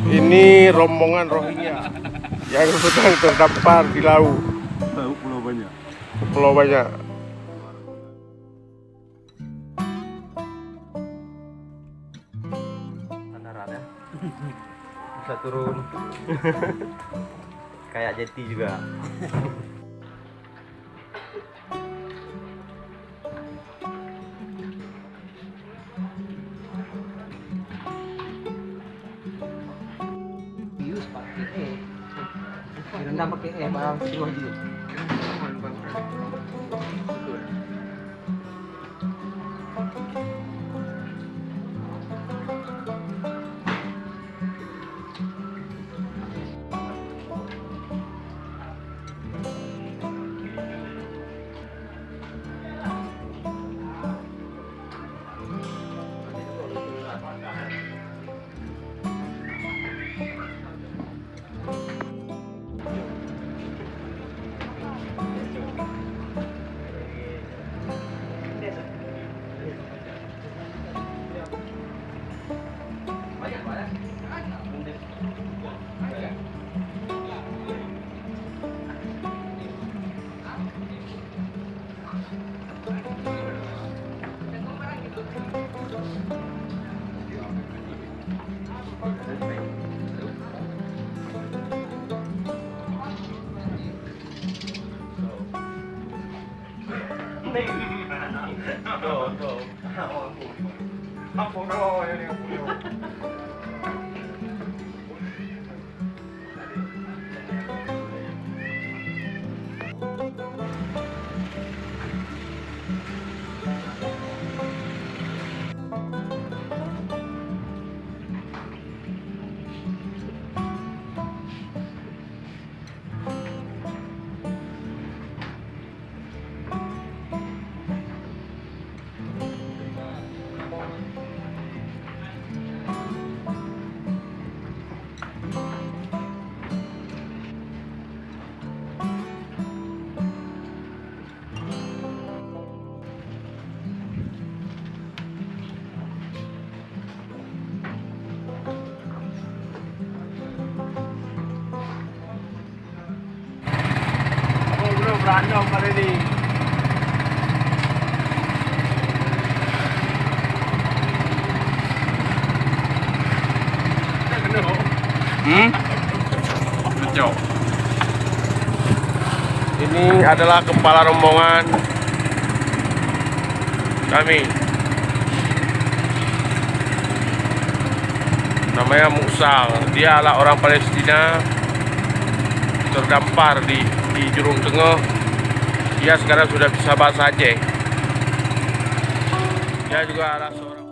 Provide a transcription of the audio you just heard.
Ini rombongan Rohingya yang sedang terdampar di laut. Pulau banyak. Pulau banyak. Darat ya. Bisa turun. Kayak jeti juga. Bius pakai direndam pakai barang seluruh dia. Berantem kali ini. Ini adalah kepala rombongan kami. Namanya Musal. Dia adalah orang Palestina terdampar di Jurung Tengah. Dia sekarang sudah bisa bahasa Aceh. Dia juga adalah seorang